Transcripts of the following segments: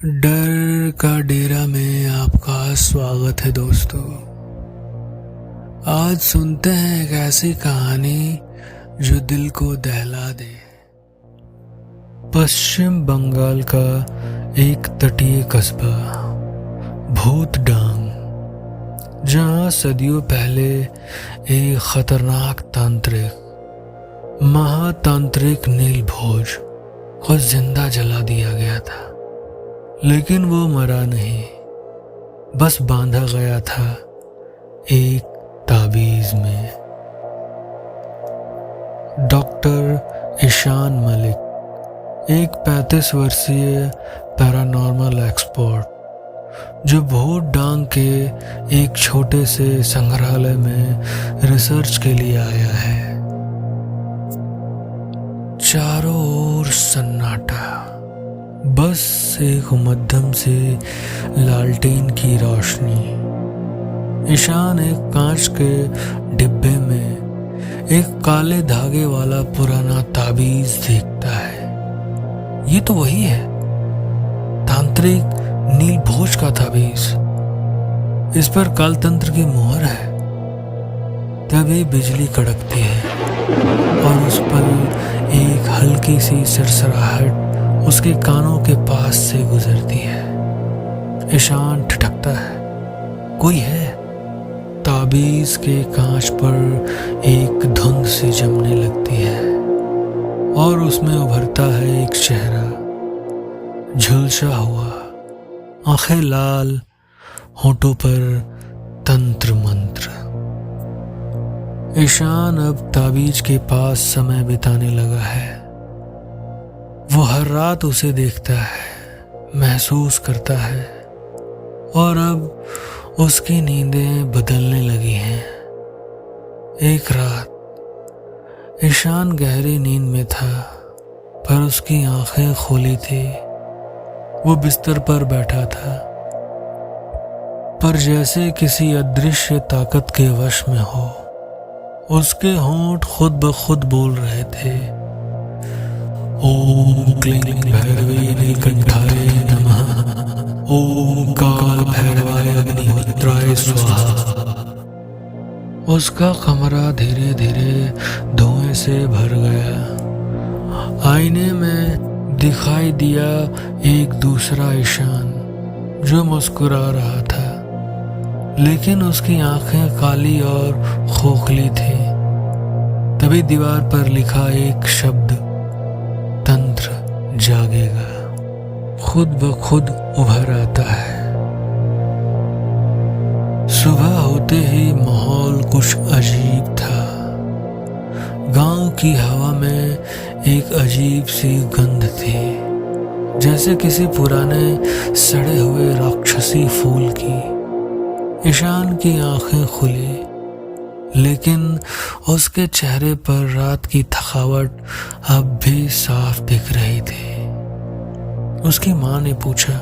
डर का डेरा में आपका स्वागत है दोस्तों। आज सुनते हैं एक ऐसी कहानी जो दिल को दहला दे। पश्चिम बंगाल का एक तटीय कस्बा भूत डांग, जहां सदियों पहले एक खतरनाक तांत्रिक महातांत्रिक नीलभोज को जिंदा जला दिया गया था। लेकिन वो मरा नहीं, बस बांधा गया था एक ताबीज में। डॉक्टर ईशान मलिक एक 35 वर्षीय पैरानॉर्मल एक्सपर्ट जो भूत डांग के एक छोटे से संग्रहालय में रिसर्च के लिए आया है। चारों ओर सन्नाटा, बस एक मध्यम से लालटेन की रोशनी। ईशान एक कांच के डिब्बे में एक काले धागे वाला पुराना ताबीज देखता है। ये तो वही है, तांत्रिक नीलभोज का ताबीज। इस पर कालतंत्र की मोहर है। तभी बिजली कड़कती है और उस पर एक हल्की सी सरसराहट उसके कानों के पास से गुजरती है। ईशान ठिठकता है, कोई है। ताबीज के कांच पर एक धुंध सी जमने लगती है और उसमें उभरता है एक चेहरा, झुलसा हुआ, आंखें लाल, होठों पर तंत्र मंत्र। ईशान अब ताबीज के पास समय बिताने लगा है। वो हर रात उसे देखता है, महसूस करता है, और अब उसकी नींदें बदलने लगी हैं। एक रात ईशान गहरी नींद में था, पर उसकी आंखें खोली थी। वो बिस्तर पर बैठा था, पर जैसे किसी अदृश्य ताकत के वश में हो। उसके होंठ खुद ब खुद बोल रहे थे, ओम क्लीं भैरवी नीलकंठाय नमः, ओम काल भैरवाय अग्निहोत्राय स्वाहा। उसका कमरा धीरे धीरे धुएं से भर गया। आईने में दिखाई दिया एक दूसरा ईशान जो मुस्कुरा रहा था, लेकिन उसकी आंखें काली और खोखली थी। तभी दीवार पर लिखा एक शब्द, तंत्र जागेगा, खुद ब खुद उभर आता है। सुबह होते ही माहौल कुछ अजीब था। गांव की हवा में एक अजीब सी गंध थी, जैसे किसी पुराने सड़े हुए राक्षसी फूल की। ईशान की आंखें खुली, लेकिन उसके चेहरे पर रात की थकावट अब भी साफ दिख रही थी। उसकी माँ ने पूछा,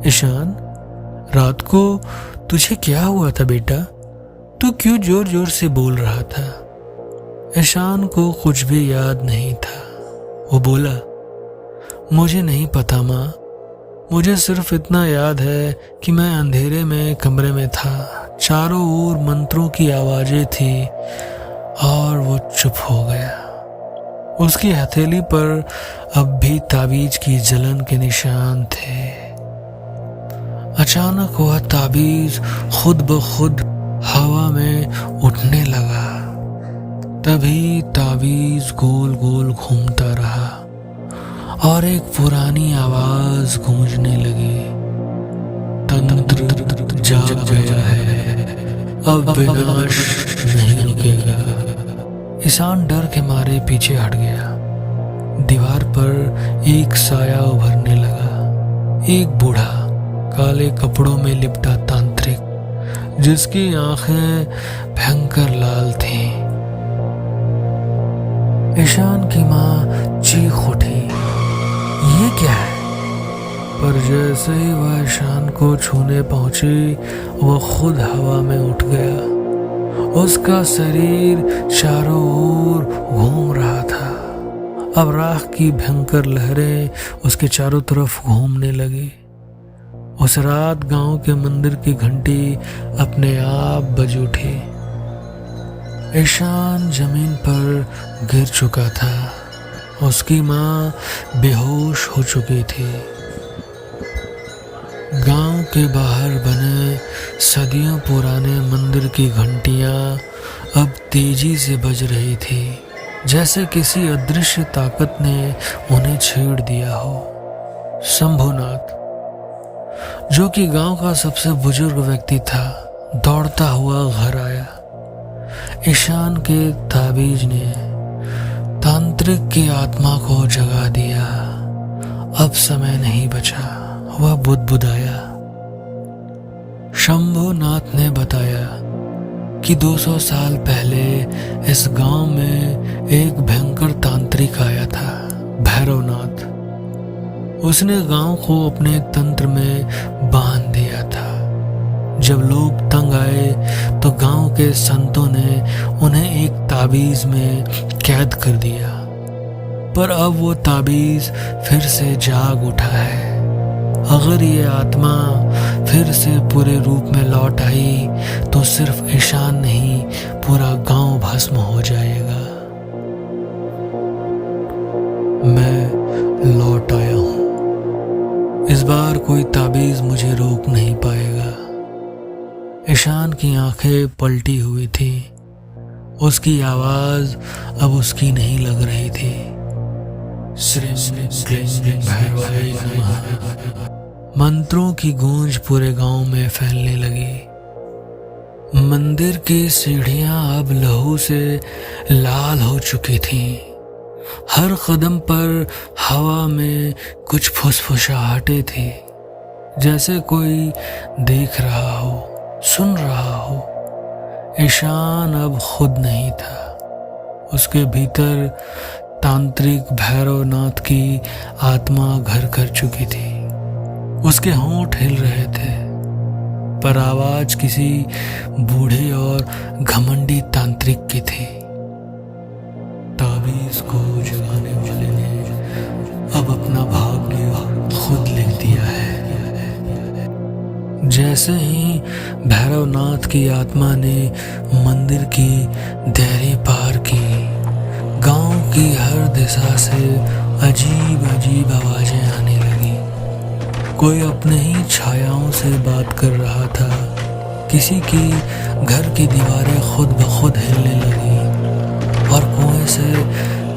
ईशान, रात को तुझे क्या हुआ था बेटा? तू क्यों जोर जोर से बोल रहा था? ईशान को कुछ भी याद नहीं था। वो बोला, मुझे नहीं पता माँ, मुझे सिर्फ इतना याद है कि मैं अंधेरे में कमरे में था, चारों ओर मंत्रों की आवाजें थी और वो चुप हो गया। उसकी हथेली पर अब भी ताबीज की जलन के निशान थे। अचानक वह ताबीज खुद ब खुद हवा में उठने लगा। तभी ताबीज गोल गोल घूमता रहा और एक पुरानी आवाज गूंजने लगी, तंत्र जाग गया है, अब विनाश नहीं रुकेगा। ईशान डर के मारे पीछे हट गया। दीवार पर एक साया उभरने लगा, एक बूढ़ा काले कपड़ों में लिपटा तांत्रिक, जिसकी आंखें भयंकर लाल थीं। ईशान की माँ चीख उठी, ये क्या है? पर जैसे ही वह ईशान को छूने पहुंची, वह खुद हवा में उठ गया। उसका शरीर चारों ओर घूम रहा था। अब राख की भयंकर लहरें उसके चारों तरफ घूमने लगी। उस रात गांव के मंदिर की घंटी अपने आप बज उठी। ईशान जमीन पर गिर चुका था। उसकी माँ बेहोश हो चुकी थी। गांव के बाहर बने सदियों पुराने मंदिर की घंटियां अब तेजी से बज रही थी, जैसे किसी अदृश्य ताकत ने उन्हें छेड़ दिया हो। शंभुनाथ, जो कि गांव का सबसे बुजुर्ग व्यक्ति था, दौड़ता हुआ घर आया। ईशान के ताबीज ने तांत्रिक की आत्मा को जगा दिया। अब समय नहीं बचा। वह बुदबुदाया। शंभुनाथ ने बताया कि 200 साल पहले इस गांव में एक भयंकर तांत्रिक आया था, भैरवनाथ। उसने गांव को अपने तंत्र में बांध दिया था। जब लोग तंग आए तो गांव के संतों ने उन्हें एक ताबीज में कैद कर दिया। पर अब वो ताबीज फिर से जाग उठा है। अगर ये आत्मा फिर से पूरे रूप में लौट आई तो सिर्फ ईशान नहीं, पूरा गांव भस्म हो जाएगा। मैं लौट आया हूं। इस बार कोई ताबीज मुझे रोक नहीं पाएगा। ईशान की आंखें पलटी हुई थी। उसकी आवाज अब उसकी नहीं लग रही थी। मंत्रों की गूंज पूरे गांव में फैलने लगी। मंदिर की सीढ़ियां अब लहू से लाल हो चुकी थीं। हर कदम पर हवा में कुछ फुसफुसाहटें थी, जैसे कोई देख रहा हो, सुन रहा हो। ईशान अब खुद नहीं था। उसके भीतर तांत्रिक भैरवनाथ की आत्मा घर कर चुकी थी। उसके होंठ हिल रहे थे, पर आवाज किसी बूढ़े और घमंडी तांत्रिक की थी। ताबीज को जगाने वाले ने अब अपना भाग्य खुद लिख दिया है। जैसे ही भैरवनाथ की आत्मा ने मंदिर की देहरी पार की, गांव की हर दिशा से अजीब अजीब आवाजें आने लगी। कोई अपने ही छायाओं से बात कर रहा था। किसी की घर की दीवारें खुद ब खुद हिलने लगी और कुएं से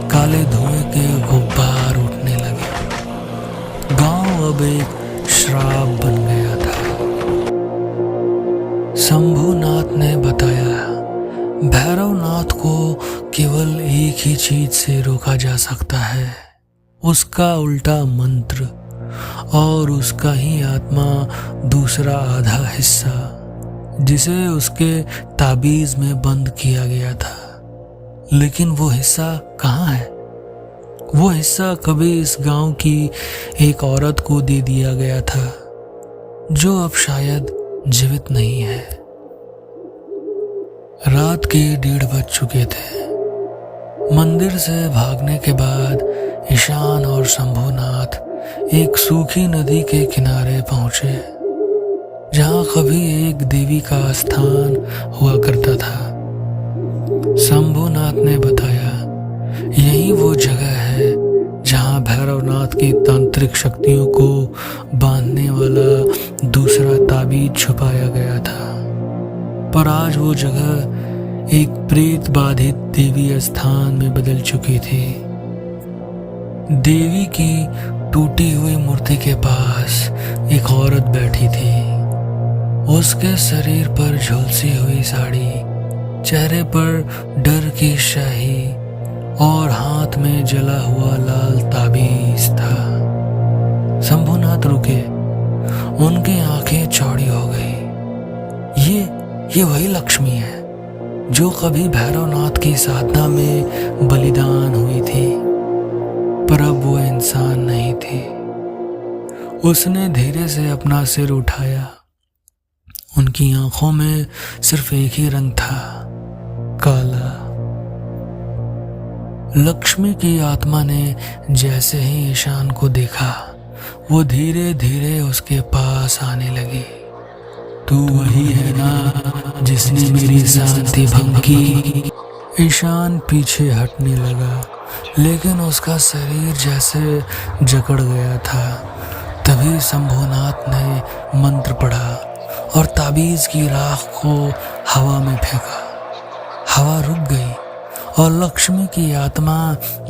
काले धुएं के गुब्बार उठने लगे। गांव अब एक श्राप बन गया था। शंभुनाथ ने बताया, भैरवनाथ को केवल एक ही चीज से रोका जा सकता है, उसका उल्टा मंत्र और उसका ही आत्मा दूसरा आधा हिस्सा, जिसे उसके ताबीज में बंद किया गया था। लेकिन वो हिस्सा कहाँ है? वो हिस्सा कभी इस गांव की एक औरत को दे दिया गया था, जो अब शायद जीवित नहीं है। रात के 1:30 बज चुके थे। मंदिर से भागने के बाद ईशान और शंभुनाथ एक सूखी नदी के किनारे पहुंचे, जहां कभी एक देवी का स्थान हुआ करता था। शंभुनाथ ने बताया, यही वो जगह है जहां भैरवनाथ की तांत्रिक शक्तियों को बांधने वाला दूसरा ताबीज छुपाया गया था। पर आज वो जगह एक प्रेत बाधित देवी स्थान में बदल चुकी थी। देवी की टूटी हुई मूर्ति के पास एक औरत बैठी थी। उसके शरीर पर झुलसी हुई साड़ी, चेहरे पर डर की शाही और हाथ में जला हुआ लाल ताबीज था। शंभुनाथ रुके। उनकी आंखें चौड़ी हो गई। ये वही लक्ष्मी है जो कभी भैरवनाथ की साधना में बलिदान हुई थी, पर अब वो इंसान नहीं थी। उसने धीरे से अपना सिर उठाया। उनकी आंखों में सिर्फ एक ही रंग था, काला। लक्ष्मी की आत्मा ने जैसे ही ईशान को देखा, वो धीरे धीरे उसके पास आने लगी। तू वही है ना जिसने मेरी शांति भंग की? ईशान पीछे हटने लगा, लेकिन उसका शरीर जैसे जकड़ गया था। तभी शंभुनाथ ने मंत्र पढ़ा और ताबीज की राख को हवा में फेंका। हवा रुक गई और लक्ष्मी की आत्मा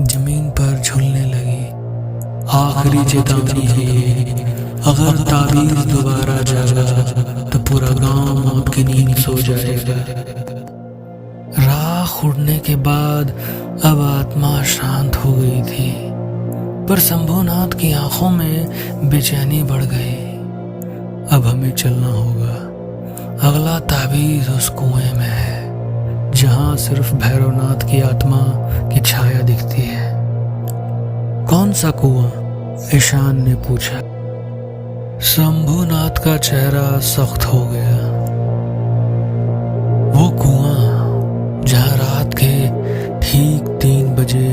जमीन पर झूलने लगी। आखिरी चेतावनी है ये, अगर ताबीज दोबारा जागा तो पूरा गांव मौत की नींद सो जाएगा। राख उड़ने के बाद अब आत्मा शांत हो गई थी, पर शंभुनाथ की आंखों में बेचैनी बढ़ गई। अब हमें चलना होगा। अगला ताबीज उस कुएं में है जहां सिर्फ भैरवनाथ की आत्मा की छाया दिखती है। कौन सा कुआं? ईशान ने पूछा। शंभुनाथ का चेहरा सख्त हो गया। वो कुआं जहां रात के ठीक 3 बजे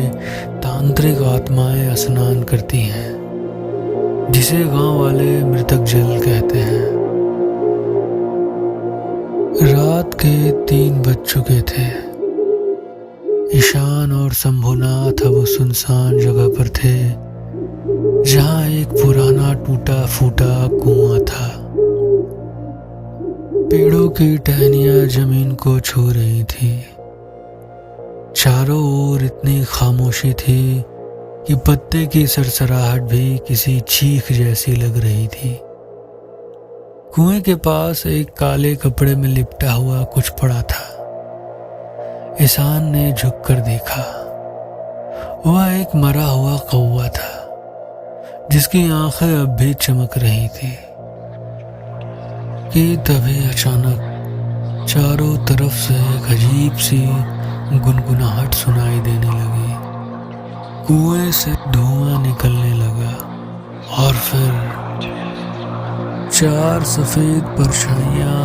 तांत्रिक आत्माएं स्नान करती हैं, जिसे गांव वाले मृतक जल कहते हैं। रात के 3 बज चुके थे। ईशान और शंभुनाथ अब उस सुनसान जगह पर थे जहां एक पुराना टूटा फूटा कुआं था। पेड़ों की टहनियां जमीन को छू रही थी। चारों ओर इतनी खामोशी थी कि पत्ते की सरसराहट भी किसी चीख जैसी लग रही थी। कुएं के पास एक काले कपड़े में लिपटा हुआ कुछ पड़ा था। ईशान ने झुककर देखा। वह एक मरा हुआ कौवा था जिसकी आंखें अब भी चमक रही थी। कि तभी अचानक चारों तरफ से एक अजीब सी गुनगुनाहट सुनाई देने लगी। कुएं से धुआं निकलने लगा और फिर 4 सफेद परछाइयां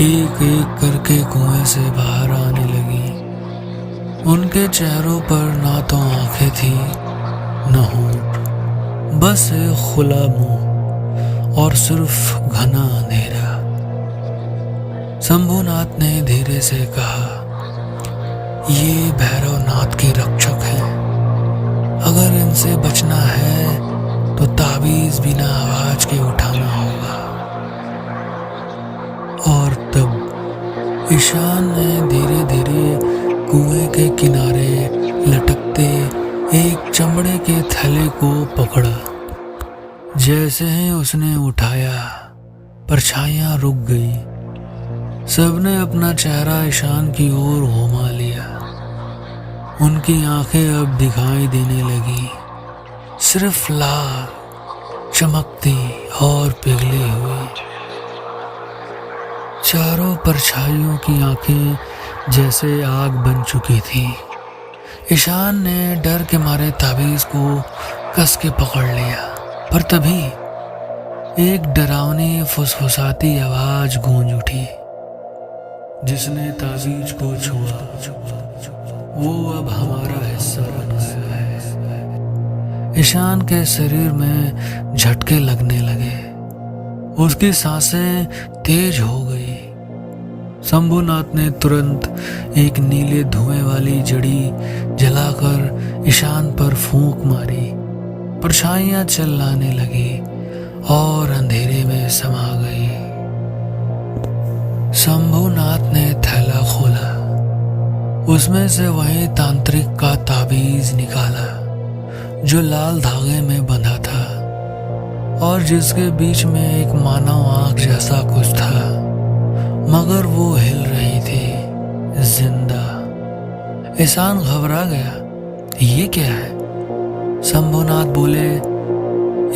एक एक करके कुएं से बाहर आने लगी। उनके चेहरों पर ना तो आंखें थी न होंठ, बस एक खुला मुंह और सिर्फ घना अंधेरा। शंभुनाथ ने धीरे से कहा, ये भैरवनाथ के रक्षक हैं। अगर इनसे बचना है तो ताबीज बिना आवाज के उठाना होगा। और तब ईशान ने धीरे धीरे कुएं के किनारे लटकते एक चमड़े के थैले को पकड़ा। जैसे ही उसने उठाया, परछाइयां रुक गई। सबने अपना चेहरा ईशान की ओर घुमा लिया। उनकी आंखें अब दिखाई देने लगी, सिर्फ लाल, चमकती और पिघली हुई। चारों परछाइयों की आंखें जैसे आग बन चुकी थी। ईशान ने डर के मारे ताबीज को कस के पकड़ लिया, पर तभी एक डरावनी फुसफुसाती आवाज गूंज उठी। जिसने ताबीज को छुआ वो अब हमारा हिस्सा बन गया है। ईशान के शरीर में झटके लगने लगे। उसकी सांसें तेज हो गई। शंभुनाथ ने तुरंत एक नीले धुएं वाली जड़ी जलाकर ईशान पर फूंक मारी। परछाइयां चिल्लाने लगी और अंधेरे में समा गई। शंभुनाथ ने थैला खोला। उसमें से वही तांत्रिक का ताबीज निकाला जो लाल धागे में बंधा था और जिसके बीच में एक मानव आंख जैसा कुछ था, मगर वो हिल रही थी, जिंदा। ईशान घबरा गया। ये क्या है? शंभुनाथ बोले,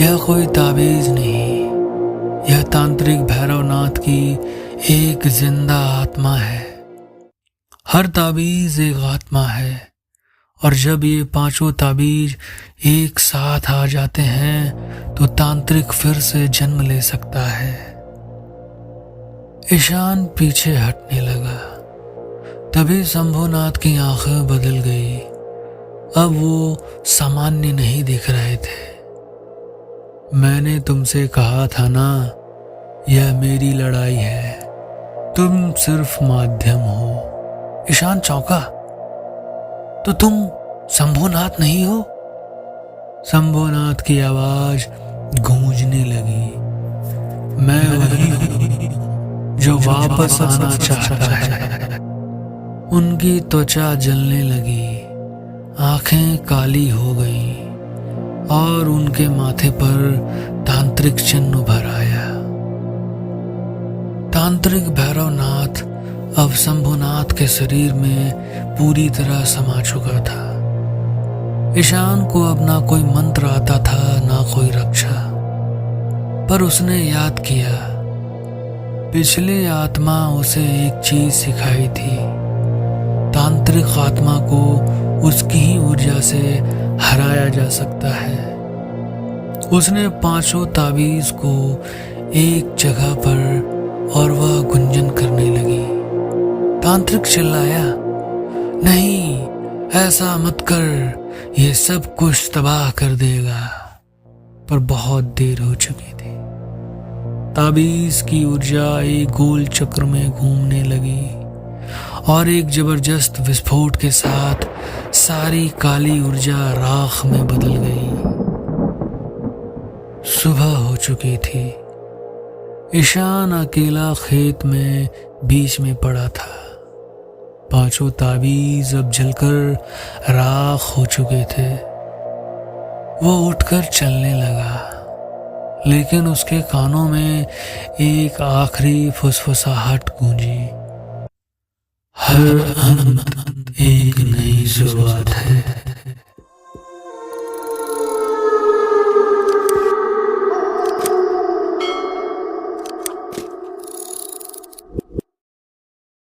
यह कोई ताबीज नहीं, यह तांत्रिक भैरवनाथ की एक जिंदा आत्मा है। हर ताबीज एक आत्मा है, और जब ये 5 ताबीज एक साथ आ जाते हैं तो तांत्रिक फिर से जन्म ले सकता है। ईशान पीछे हटने लगा। तभी शंभुनाथ की आंखें बदल गई। अब वो सामान्य नहीं दिख रहे थे। मैंने तुमसे कहा था ना, यह मेरी लड़ाई है, तुम सिर्फ माध्यम हो। ईशान चौंका। तो तुम शंभुनाथ नहीं हो? शंभुनाथ की आवाज गूंजने लगी। मैं वही हूं जो वापस आना चाहता है। उनकी त्वचा जलने लगी, आंखें काली हो गईं और उनके माथे पर तांत्रिक चिन्ह उभर आया। तांत्रिक भैरवनाथ अब शंभुनाथ के शरीर में पूरी तरह समा चुका था। ईशान को अब ना कोई मंत्र आता था, ना कोई रक्षा, पर उसने याद किया, पिछली आत्मा उसे एक चीज सिखाई थी। तांत्रिक आत्मा को उसकी ही ऊर्जा से हराया जा सकता है। उसने 5 ताबीज को एक जगह पर और वह गुंजन करने लगी। तांत्रिक चिल्लाया, नहीं, ऐसा मत कर, ये सब कुछ तबाह कर देगा। पर बहुत देर हो चुकी थी। ताबीज की ऊर्जा एक गोल चक्र में घूमने लगी और एक जबरदस्त विस्फोट के साथ सारी काली ऊर्जा राख में बदल गई। सुबह हो चुकी थी। ईशान अकेला खेत में बीच में पड़ा था। 5 ताबीज अब जलकर राख हो चुके थे। वो उठकर चलने लगा, लेकिन उसके कानों में एक आखिरी फुसफुसाहट गूंजी। हर अंत एक नई शुरुआत है।